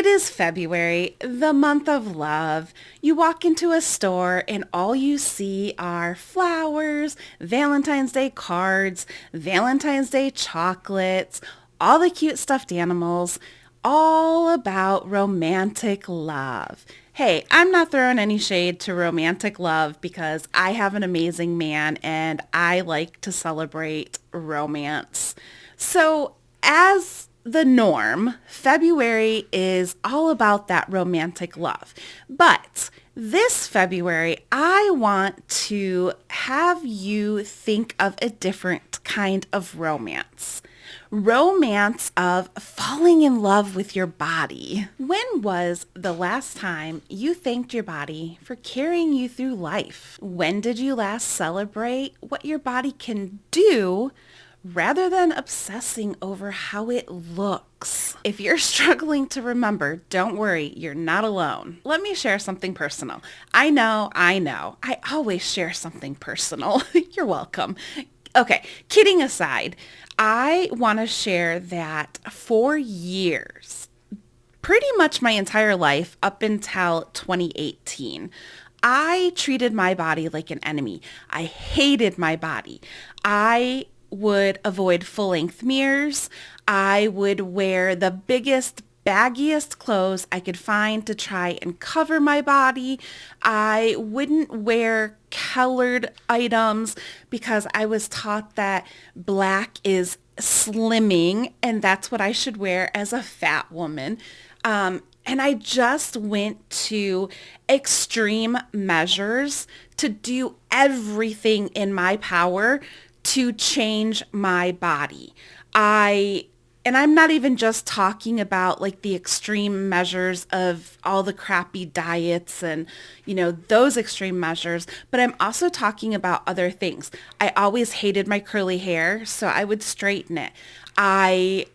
It is February, the month of love. You walk into a store and all you see are flowers, Valentine's Day cards, Valentine's Day chocolates, all the cute stuffed animals, all about romantic love. Hey, I'm not throwing any shade to romantic love because I have an amazing man and I like to celebrate romance. So as the norm, February is all about that romantic love. But this February, I want to have you think of a different kind of romance. Romance of falling in love with your body. When was the last time you thanked your body for carrying you through life? When did you last celebrate what your body can do rather than obsessing over how it looks? If you're struggling to remember, don't worry, you're not alone. Let me share something personal. I know. I always share something personal. You're welcome. Okay, kidding aside, I want to share that for years, pretty much my entire life up until 2018, I treated my body like an enemy. I hated my body. I would avoid full-length mirrors. I would wear the biggest, baggiest clothes I could find to try and cover my body. I wouldn't wear colored items because I was taught that black is slimming and that's what I should wear as a fat woman. And I just went to extreme measures to do everything in my power to change my body. And I'm not even just talking about like the extreme measures of all the crappy diets and, those extreme measures, but I'm also talking about other things. I always hated my curly hair, so I would straighten it. I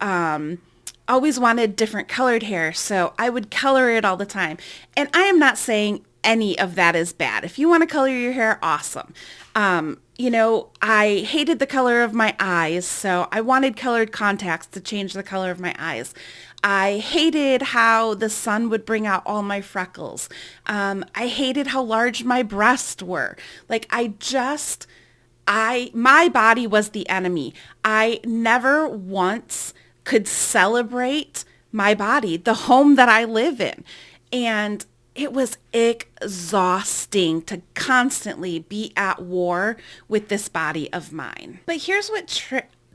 always wanted different colored hair, so I would color it all the time. And I am not saying any of that is bad. If you want to color your hair, awesome. I hated the color of my eyes, so I wanted colored contacts to change the color of my eyes. I hated how the sun would bring out all my freckles. I hated how large my breasts were. My body was the enemy. I never once could celebrate my body, the home that I live in. And it was exhausting to constantly be at war with this body of mine. But here's what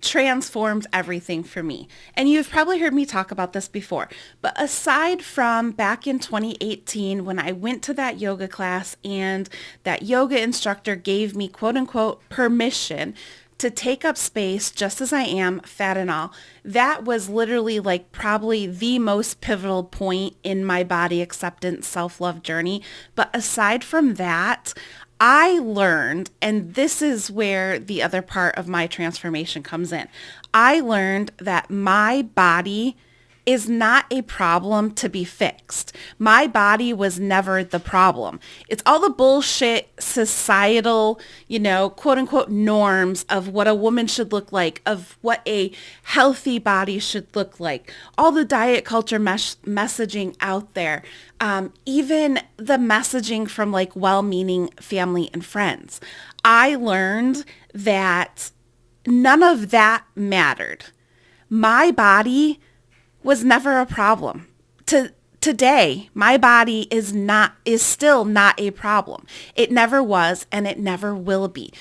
transformed everything for me. And you've probably heard me talk about this before. But aside from back in 2018 when I went to that yoga class and that yoga instructor gave me quote unquote permission to take up space just as I am, fat and all, that was literally like probably the most pivotal point in my body acceptance self-love journey. But aside from that, I learned, and this is where the other part of my transformation comes in. I learned that my body is not a problem to be fixed. My body was never the problem. It's all the bullshit societal, quote unquote norms of what a woman should look like, of what a healthy body should look like, all the diet culture messaging out there, even the messaging from like well-meaning family and friends. I learned that none of that mattered. My body was never a problem. Today, my body is still not a problem. It never was and it never will be.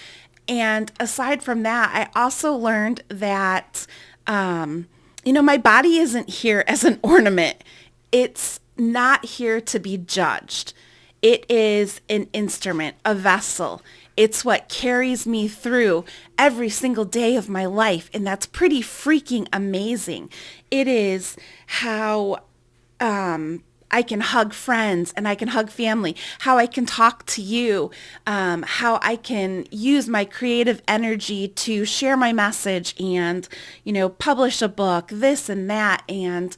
And aside from that, I also learned that, my body isn't here as an ornament. It's not here to be judged. It is an instrument, a vessel. It's what carries me through every single day of my life. And that's pretty freaking amazing. It is how I can hug friends and I can hug family, how I can talk to you, how I can use my creative energy to share my message and, publish a book, this and that. And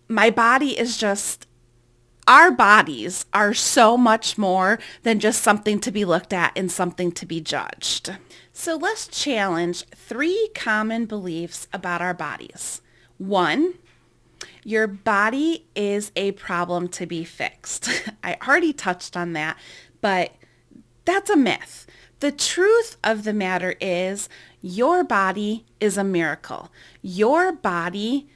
my body is just, our bodies are so much more than just something to be looked at and something to be judged. So let's challenge 3 common beliefs about our bodies. 1, Your body is a problem to be fixed. I already touched on that, but that's a myth. The truth of the matter is your body is a miracle. Your body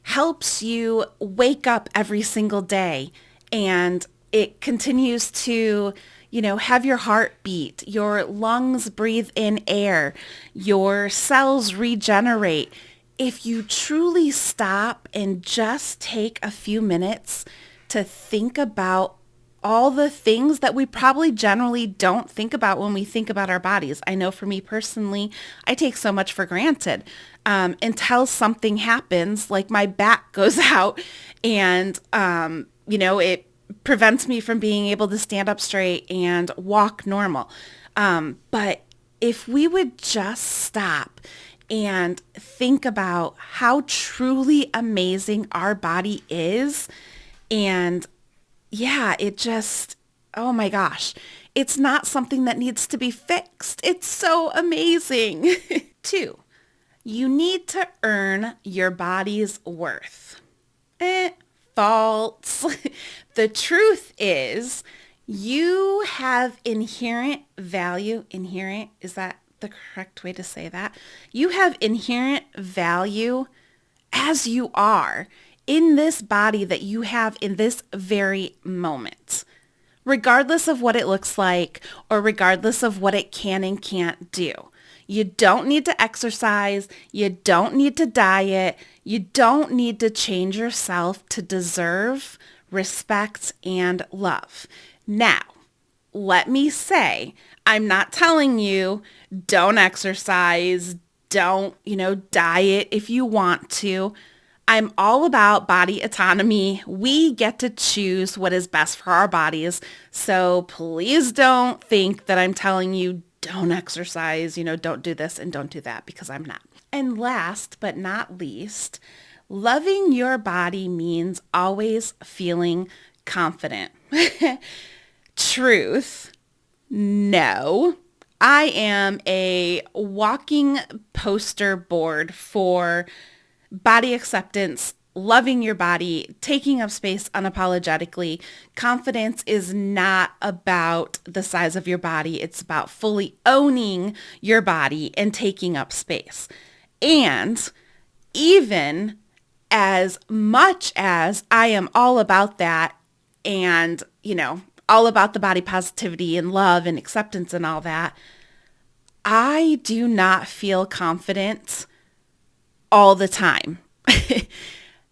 helps you wake up every single day, and it continues to, have your heart beat, your lungs breathe in air, your cells regenerate. If you truly stop and just take a few minutes to think about all the things that we probably generally don't think about when we think about our bodies. I know for me personally, I take so much for granted until something happens, like my back goes out and, it prevents me from being able to stand up straight and walk normal. But if we would just stop and think about how truly amazing our body is, and oh my gosh, it's not something that needs to be fixed. It's so amazing. 2, you need to earn your body's worth. False. The truth is you have inherent value. Inherent, is that the correct way to say that? You have inherent value as you are in this body that you have in this very moment, regardless of what it looks like or regardless of what it can and can't do. You don't need to exercise. You don't need to diet. You don't need to change yourself to deserve respect and love. Now, let me say, I'm not telling you don't exercise, don't, diet if you want to. I'm all about body autonomy. We get to choose what is best for our bodies. So please don't think that I'm telling you don't exercise, don't do this and don't do that, because I'm not. And last but not least, loving your body means always feeling confident. Truth, no. I am a walking poster board for body acceptance, loving your body, taking up space unapologetically. Confidence is not about the size of your body. It's about fully owning your body and taking up space. And even as much as I am all about that and, all about the body positivity and love and acceptance and all that, I do not feel confident all the time.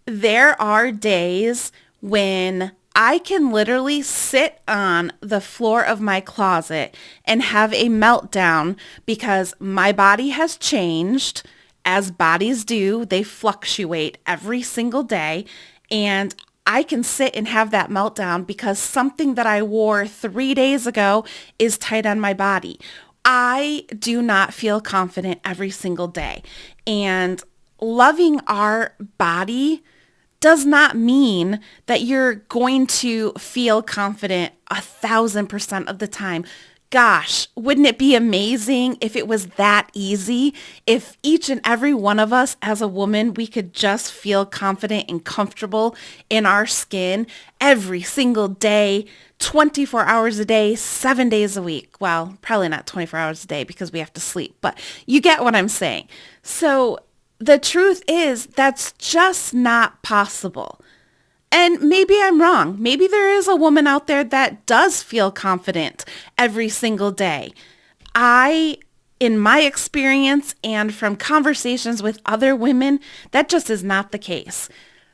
There are days when I can literally sit on the floor of my closet and have a meltdown because my body has changed, as bodies do. They fluctuate every single day, and I can sit and have that meltdown because something that I wore 3 days ago is tight on my body. I do not feel confident every single day. And loving our body does not mean that you're going to feel confident 1,000% of the time. Gosh, wouldn't it be amazing if it was that easy? If each and every one of us as a woman, we could just feel confident and comfortable in our skin every single day, 24 hours a day, 7 days a week. Well, probably not 24 hours a day because we have to sleep, but you get what I'm saying. So the truth is that's just not possible. And maybe I'm wrong. Maybe there is a woman out there that does feel confident every single day. In my experience and from conversations with other women, that just is not the case.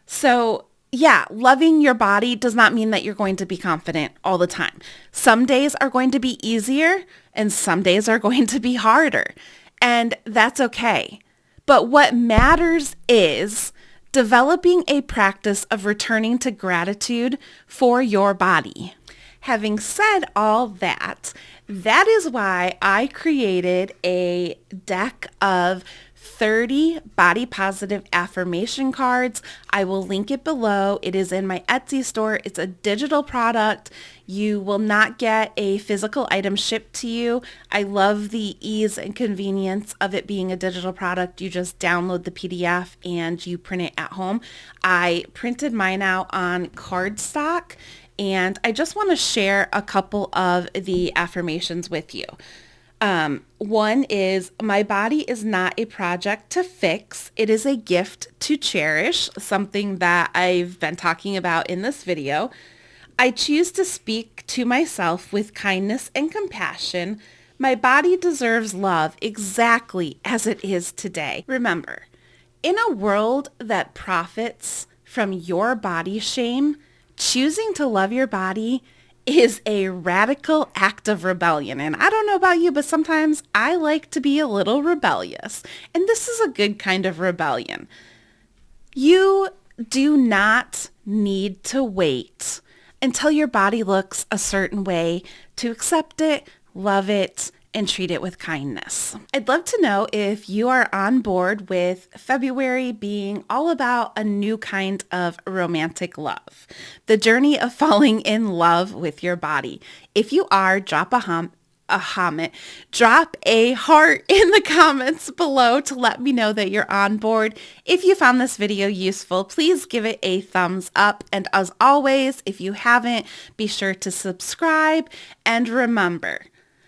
So yeah, loving your body does not mean that you're going to be confident all the time. Some days are going to be easier and some days are going to be harder. And that's okay. But what matters is developing a practice of returning to gratitude for your body. Having said all that, that is why I created a deck of 30 body positive affirmation cards. I will link it below. It is in my Etsy store. It's a digital product. You will not get a physical item shipped to you. I love the ease and convenience of it being a digital product. You just download the PDF and you print it at home. I printed mine out on cardstock, and I just want to share a couple of the affirmations with you. One is, my body is not a project to fix. It is a gift to cherish, something that I've been talking about in this video. I choose to speak to myself with kindness and compassion. My body deserves love exactly as it is today. Remember, in a world that profits from your body shame, choosing to love your body is a radical act of rebellion. And I don't know about you, but sometimes I like to be a little rebellious. And this is a good kind of rebellion. You do not need to wait until your body looks a certain way to accept it, love it, and treat it with kindness. I'd love to know if you are on board with February being all about a new kind of romantic love, the journey of falling in love with your body. If you are, drop a heart in the comments below to let me know that you're on board. If you found this video useful, please give it a thumbs up. And as always, if you haven't, be sure to subscribe. And remember,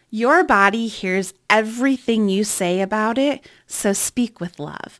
your body hears everything you say about it, so speak with love.